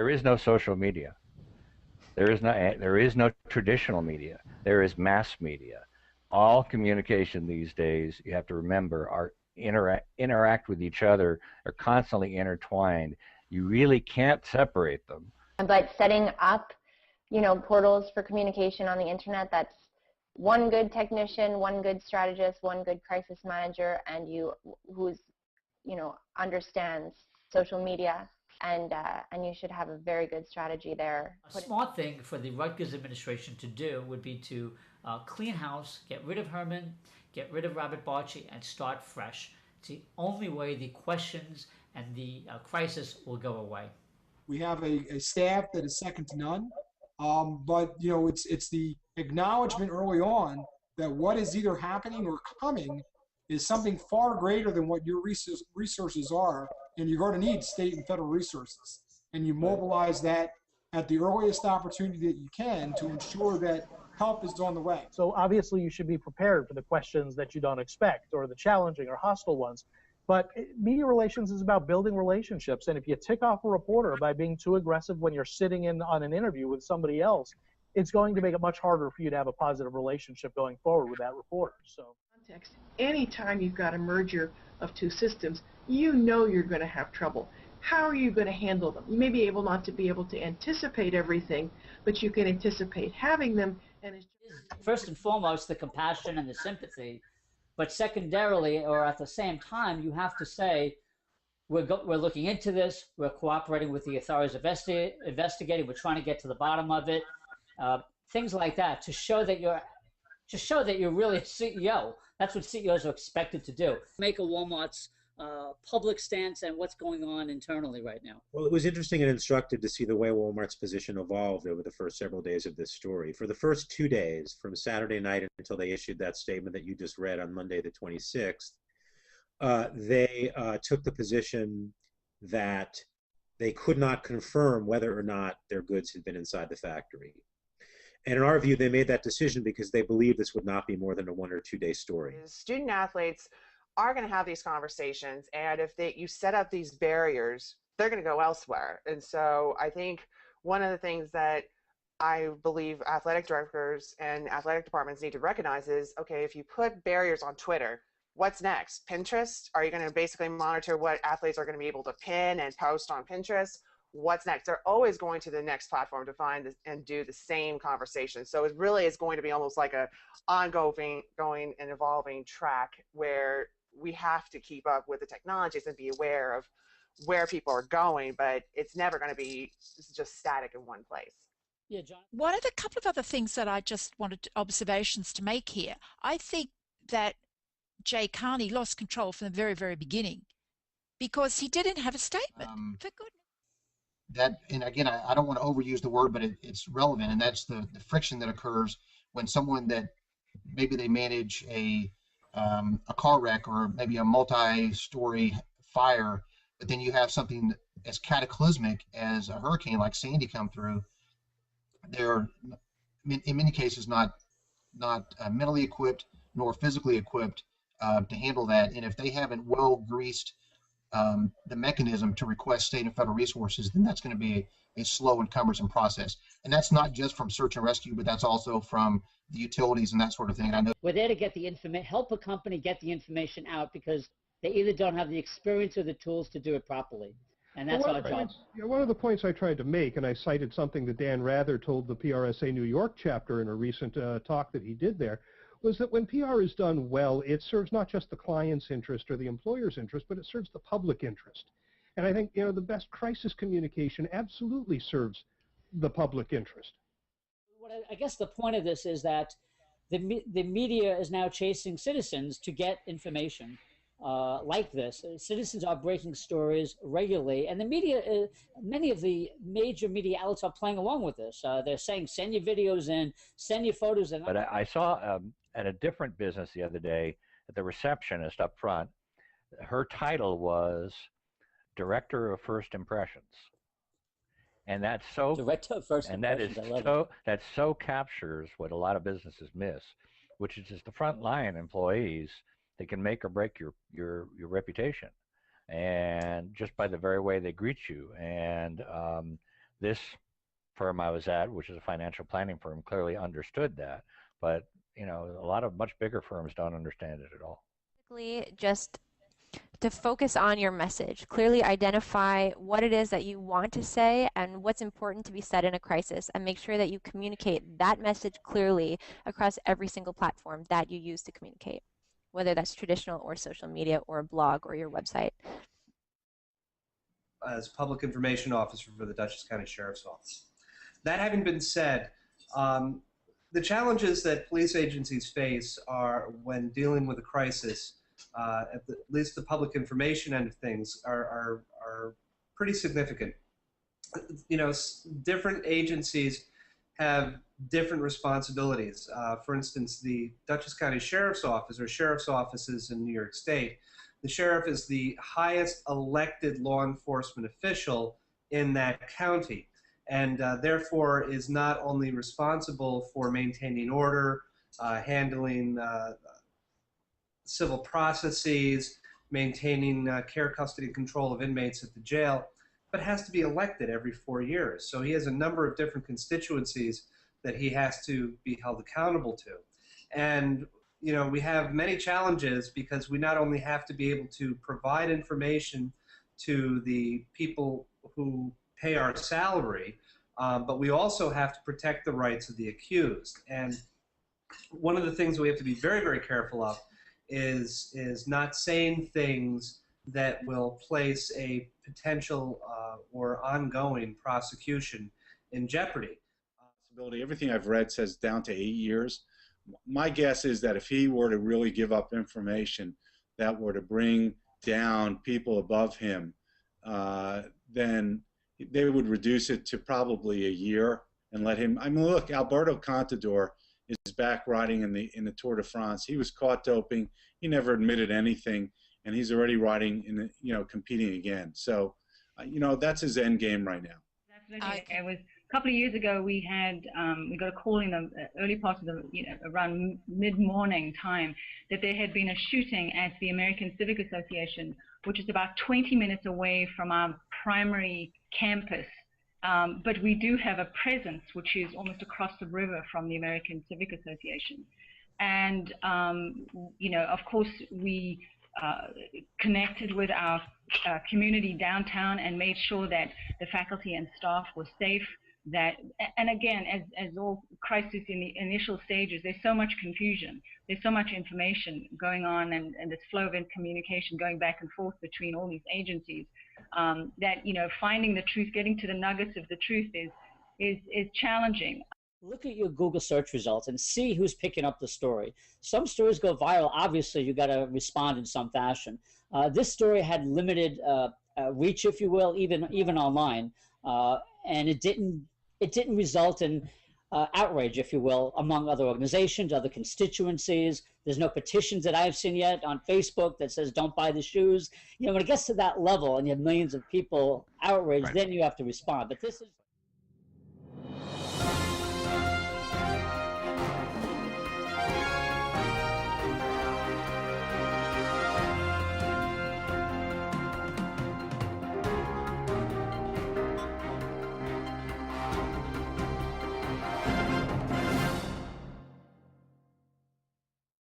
there is no social media. There is no traditional media. There is mass media. All communication these days, you have to remember, are interact with each other, are constantly intertwined. You really can't separate them. But setting up, portals for communication on the internet, that's one good technician, one good strategist, one good crisis manager, and who's, understands social media, and you should have a very good strategy there. A smart thing for the Rutgers administration to do would be to clean house, get rid of Herman, get rid of Robert Barchi, and start fresh. It's the only way the questions and the crisis will go away. We have a staff that is second to none, but it's the acknowledgement early on that what is either happening or coming is something far greater than what your resources are, and you're going to need state and federal resources. And you mobilize that at the earliest opportunity that you can to ensure that help is on the way. So obviously you should be prepared for the questions that you don't expect or the challenging or hostile ones. But media relations is about building relationships. And if you tick off a reporter by being too aggressive when you're sitting in on an interview with somebody else, it's going to make it much harder for you to have a positive relationship going forward with that reporter. So, anytime you've got a merger of two systems, you're going to have trouble. How are you going to handle them? You may be able not to be able to anticipate everything, but you can anticipate having them. And it's first and foremost, the compassion and the sympathy, but secondarily, or at the same time, you have to say, we're looking into this, we're cooperating with the authorities investigating, we're trying to get to the bottom of it, things like that, to show that you're really a CEO. That's what CEOs are expected to do. Make a Walmart's public stance and what's going on internally right now. Well, it was interesting and instructive to see the way Walmart's position evolved over the first several days of this story. For the first 2 days, from Saturday night until they issued that statement that you just read on Monday the 26th, they took the position that they could not confirm whether or not their goods had been inside the factory. And in our view, they made that decision because they believed this would not be more than a 1 or 2 day story. Student athletes are going to have these conversations, and if you set up these barriers, they're going to go elsewhere. And so I think one of the things that I believe athletic directors and athletic departments need to recognize is, okay, if you put barriers on Twitter, what's next? Pinterest? Are you going to basically monitor what athletes are going to be able to pin and post on Pinterest? What's next? They're always going to the next platform to find and do the same conversation. So it really is going to be almost like a ongoing and evolving track where we have to keep up with the technologies and be aware of where people are going, but it's never going to be just static in one place. Yeah, John. One of the couple of other things that I just wanted observations to make here, I think that Jay Carney lost control from the very, very beginning because he didn't have a statement. For goodness. And again, I don't want to overuse the word, but it's relevant, and that's the friction that occurs when someone that maybe they manage a car wreck or maybe a multi-story fire, but then you have something as cataclysmic as a hurricane like Sandy come through. They're in many cases not mentally equipped nor physically equipped to handle that, and if they haven't well greased the mechanism to request state and federal resources, then that's going to be a slow and cumbersome process. And that's not just from search and rescue, but that's also from the utilities and that sort of thing. And I know we're there to get the information, help a company get the information out because they either don't have the experience or the tools to do it properly. And that's our job. One of the points I tried to make, and I cited something that Dan Rather told the PRSA New York chapter in a recent talk that he did there, was that when PR is done well, it serves not just the client's interest or the employer's interest, but it serves the public interest. And I think the best crisis communication absolutely serves the public interest. I guess the point of this is that the media is now chasing citizens to get information like this. Citizens are breaking stories regularly, and the media, many of the major media outlets are playing along with this. They're saying, send your videos in, send your photos in. But I saw at a different business the other day, at the receptionist up front, her title was Director of First Impressions. And that's so Director of First Impressions. That so captures what a lot of businesses miss, which is just the frontline employees. They can make or break your reputation, and just by the very way they greet you. And This firm I was at, which is a financial planning firm, clearly understood that, but you know, a lot of much bigger firms don't understand it at all. Just to focus on your message, clearly identify what it is that you want to say and what's important to be said in a crisis, and make sure that you communicate that message clearly across every single platform that you use to communicate, whether that's traditional or social media or a blog or your website. As Public Information Officer for the Dutchess County Sheriff's Office. That having been said, the challenges that police agencies face are when dealing with a crisis, at least the public information end of things, are pretty significant. You know, different agencies have different responsibilities. For instance, the Dutchess County Sheriff's Office, or sheriff's offices in New York State, the sheriff is the highest elected law enforcement official in that county, and therefore is not only responsible for maintaining order, handling civil processes, maintaining care, custody, and control of inmates at the jail, but has to be elected every 4 years. So he has a number of different constituencies that he has to be held accountable to. And you know, we have many challenges because we not only have to be able to provide information to the people who pay our salary, but we also have to protect the rights of the accused. And one of the things we have to be very, very careful of is not saying things that will place a potential or ongoing prosecution in jeopardy. Everything I've read says down to 8 years. My guess is that if he were to really give up information that were to bring down people above him, then they would reduce it to probably a year and let him. I mean, look, Alberto Contador is back riding in the Tour de France. He was caught doping. He never admitted anything, and he's already riding in the, you know, competing again. So, you know, that's his end game right now. Definitely. It was a couple of years ago. We got a call in the early part of the, you know, around mid-morning time, that there had been a shooting at the American Civic Association, which is about 20 minutes away from our primary campus. But we do have a presence which is almost across the river from the American Civic Association. And, you know, of course, we connected with our community downtown and made sure that the faculty and staff were safe. That, and again, as all crises in the initial stages, there's so much confusion, there's so much information going on, and this flow of communication going back and forth between all these agencies, that, you know, finding the truth, getting to the nuggets of the truth is challenging. Look at your Google search results and see who's picking up the story. Some stories go viral. Obviously, you got to respond in some fashion. This story had limited reach, if you will, even online, and it didn't result in outrage, if you will, among other organizations, other constituencies. There's no petitions that I've seen yet on Facebook that says don't buy the shoes. You know, when it gets to that level and you have millions of people outraged, then you have to respond. But this is